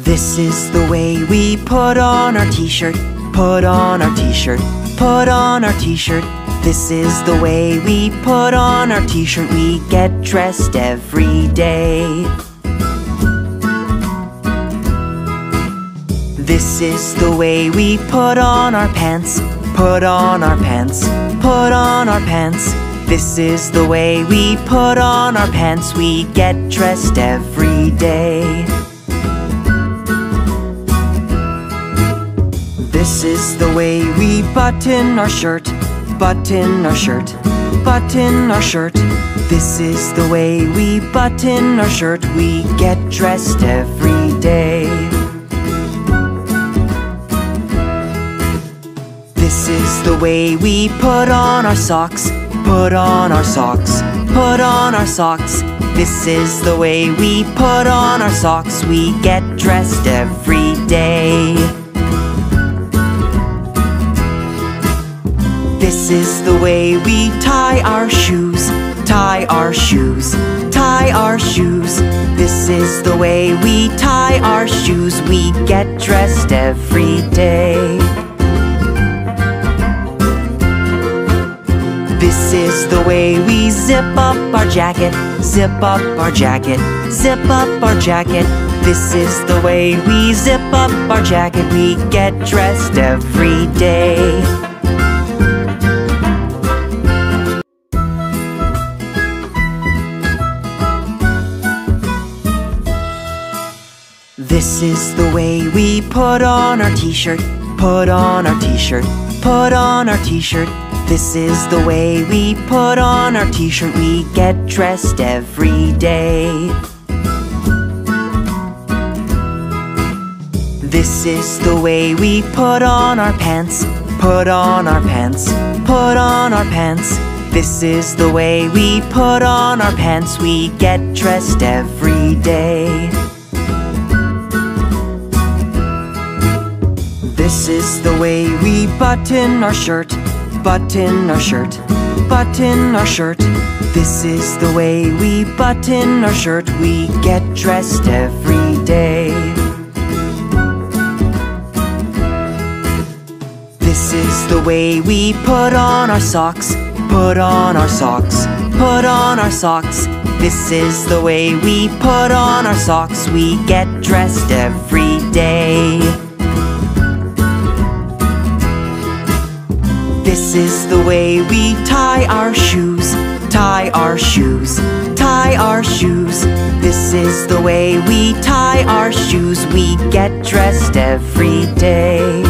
This is the way we put on our t-shirt, put on our t-shirt, put on our t-shirt. This is the way we put on our t-shirt. We get dressed every day. This is the way we put on our pants, put on our pants, put on our pants. This is the way we put on our pants. We get dressed every day. This is the way we button our shirt, button our shirt, button our shirt. This is the way we button our shirt. We get dressed every day. This is the way we put on our socks, put on our socks, put on our socks. This is the way we put on our socks. We get dressed every day. This is the way we tie our shoes, tie our shoes, tie our shoes. This is the way we tie our shoes. We get dressed every day. This is the way we zip up our jacket, zip up our jacket, zip up our jacket. This is the way we zip up our jacket. We get dressed every day. This is the way we put on our t-shirt, put on our t-shirt, put on our t-shirt. This is the way we put on our t-shirt. We get dressed every day. This is the way we put on our pants, put on our pants, put on our pants. This is the way we put on our pants. We get dressed every day. This is the way we button our shirt, button our shirt, button our shirt. This is the way we button our shirt. We get dressed every day. This is the way we put on our socks, put on our socks, put on our socks. This is the way we put on our socks. We get dressed every day. This is the way we tie our shoes, tie our shoes, tie our shoes. This is the way we tie our shoes. We get dressed every day.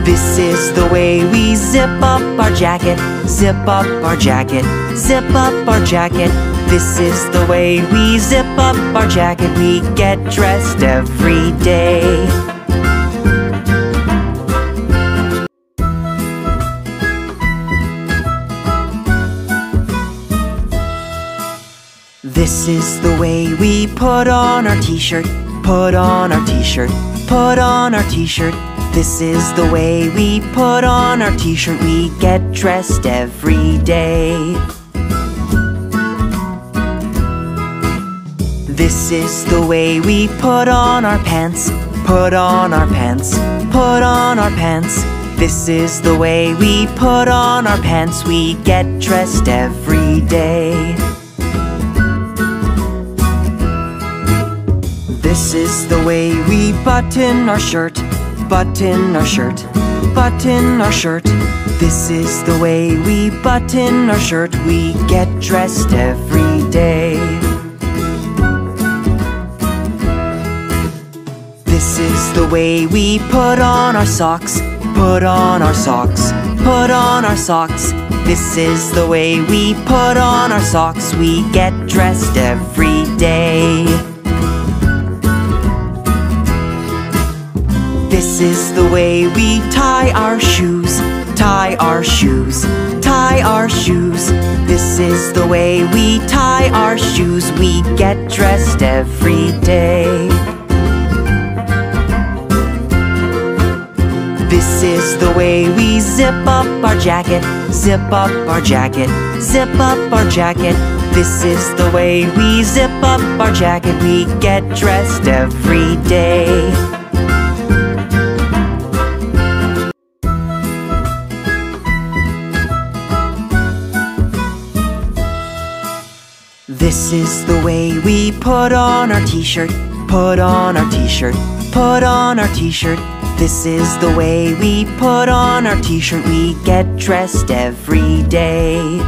This is the way we zip up our jacket, zip up our jacket, zip up our jacket. This is the way we zip up our jacket. We get dressed every day. This is the way we put on our t-shirt, put on our t-shirt, put on our t-shirt. This is the way we put on our t-shirt. We get dressed every day. This is the way we put on our pants, put on our pants, put on our pants. This is the way we put on our pants. We get dressed every day. This is the way we button our shirt, button our shirt, button our shirt. This is the way we button our shirt. We get dressed every day. This is the way we put on our socks, put on our socks, put on our socks. This is the way we put on our socks. We get dressed every day. This is the way we tie our shoes, tie our shoes, tie our shoes. This is the way we tie our shoes. We get dressed every day. This is the way we zip up our jacket, zip up our jacket, zip up our jacket. This is the way we zip up our jacket. We get dressed every day. This is the way we put on our t-shirt. Put on our t-shirt. Put on our t-shirt. This is the way we put on our t-shirt. We get dressed every day.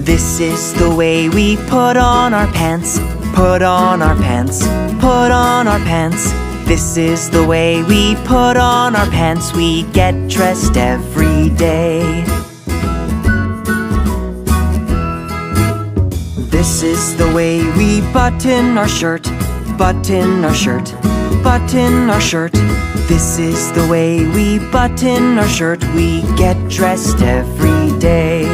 This is the way we put on our pants. Put on our pants. Put on our pants. This is the way we put on our pants. We get dressed every day. This is the way we button our shirt. Button our shirt. Button our shirt. This is the way we button our shirt. We get dressed every day.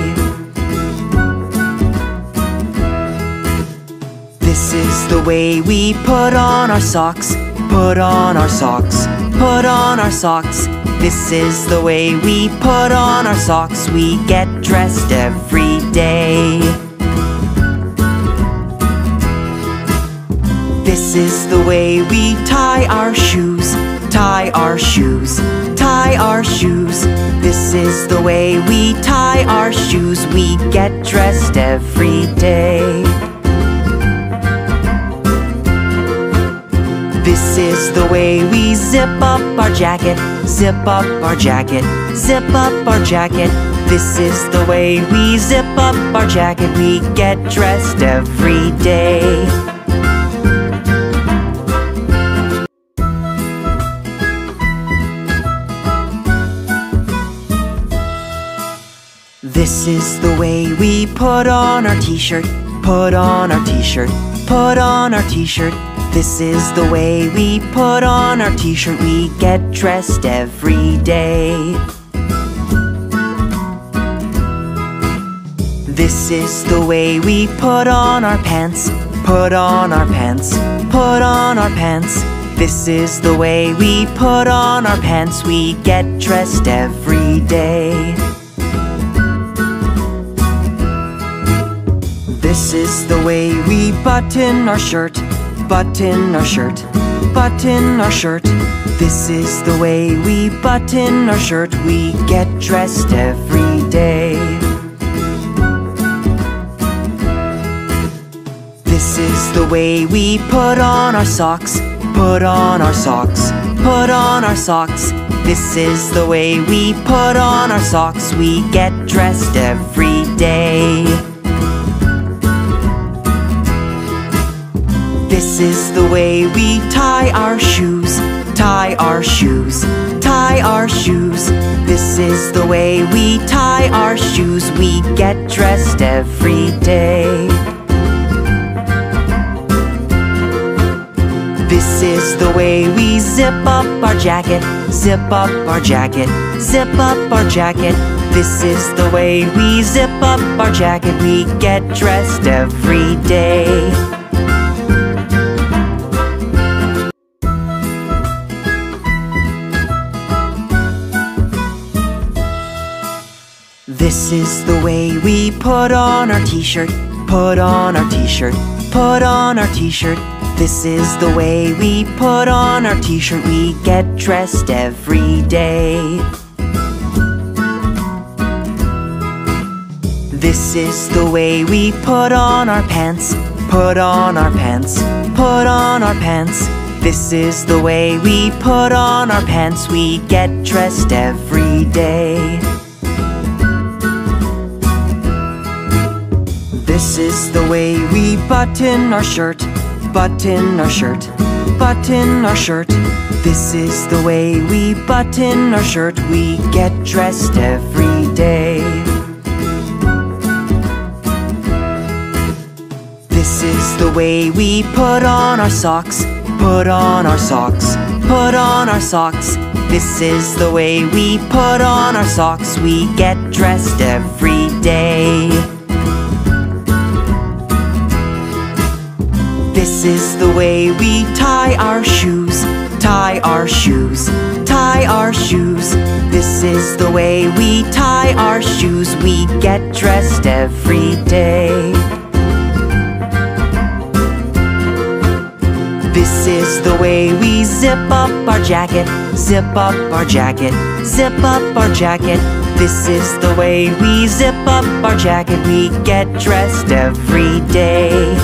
This is the way we put on our socks. Put on our socks. Put on our socks. This is the way we put on our socks. We get dressed every day. This is the way we tie our shoes. Tie our shoes. Tie our shoes. This is the way we tie our shoes. We get dressed every day. This is the way we zip up our jacket. Zip up our jacket. Zip up our jacket. This is the way we zip up our jacket. We get dressed every day. This is the way we put on our t-shirt. Put on our t-shirt. Put on our t-shirt. This is the way we put on our t-shirt. We get dressed every day. This is the way we put on our pants. Put on our pants. Put on our pants. This is the way we put on our pants. We get dressed every day. This is the way we button our shirt. Button our shirt. Button our shirt. This is the way we button our shirt. We get dressed every day. This is the way we put on our socks. Put on our socks. Put on our socks. This is the way we put on our socks. We get dressed every day. This is the way we tie our shoes. Tie our shoes. Tie our shoes. This is the way we tie our shoes. We get dressed every day. This is the way we zip up our jacket. Zip up our jacket. Zip up our jacket. This is the way we zip up our jacket. We get dressed every day. This is the way we put on our t-shirt. Put on our t-shirt. Put on our t-shirt. This is the way we put on our t-shirt. We get dressed every day. This is the way we put on our pants. Put on our pants. Put on our pants. This is the way we put on our pants. We get dressed every day. This is the way we button our shirt. Button our shirt. Button our shirt. This is the way we button our shirt. We get dressed every day. This is the way we put on our socks. Put on our socks. Put on our socks. This is the way we put on our socks. We get dressed every day. This is the way we tie our shoes. Tie our shoes. Tie our shoes. This is the way we tie our shoes. We get dressed every day. This is the way we zip up our jacket, zip up our jacket, zip up our jacket. This is the way we zip up our jacket. We get dressed every day.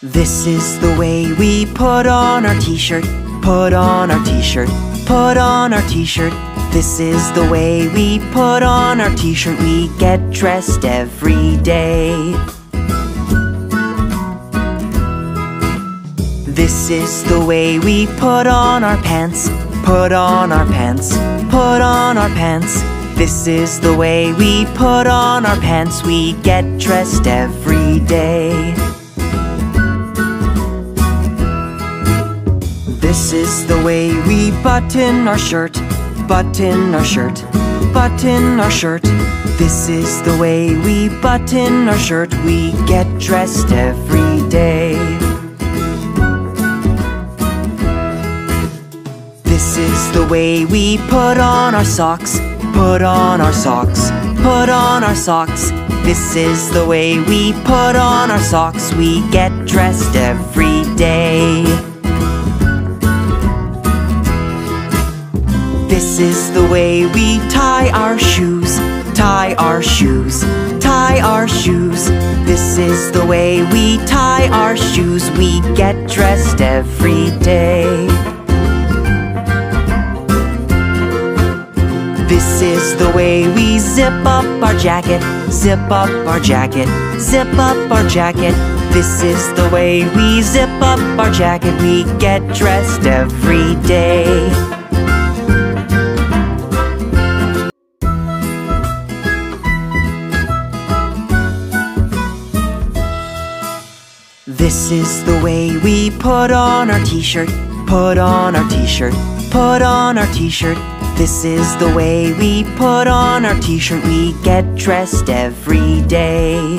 This is the way we put on our t-shirt, put on our t-shirt, put on our t-shirt. This is the way we put on our t-shirt. We get dressed every day. This is the way we put on our pants, put on our pants, put on our pants. This is the way we put on our pants. We get dressed every day. This is the way we button our shirt, button our shirt, button our shirt. This is the way we button our shirt. We get dressed every day. This is the way we put on our socks, put on our socks, put on our socks. This is the way we put on our socks. We get dressed every day. This is the way we tie our shoes, tie our shoes, tie our shoes. This is the way we tie our shoes. We get dressed every day. This is the way we zip up our jacket, zip up our jacket, zip up our jacket. This is the way we zip up our jacket. We get dressed every day. This is the way we put on our t-shirt, put on our t-shirt, put on our t-shirt. This is the way we put on our t-shirt. We get dressed every day.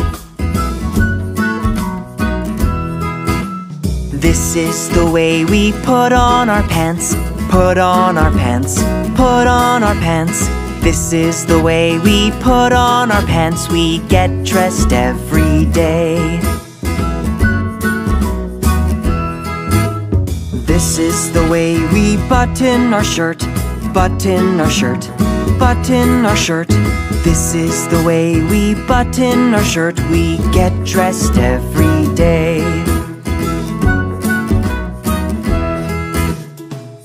This is the way we put on our pants, put on our pants, put on our pants. This is the way we put on our pants. We get dressed every day. This is the way we button our shirt, button our shirt, button our shirt. This is the way we button our shirt. We get dressed every day.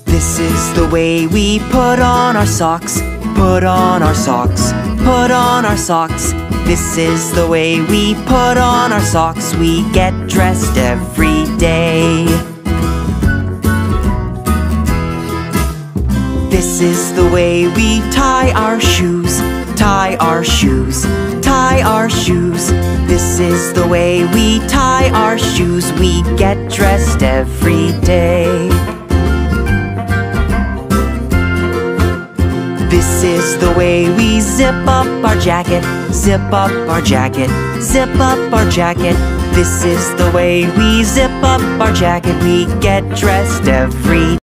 This is the way we put on our socks, put on our socks, put on our socks. This is the way we put on our socks. We get dressed every day. This is the way we tie our shoes, tie our shoes, tie our shoes. This is the way we tie our shoes. We get dressed every day. This is the way we zip up our jacket, zip up our jacket, zip up our jacket. This is the way we zip up our jacket. We get dressed every day.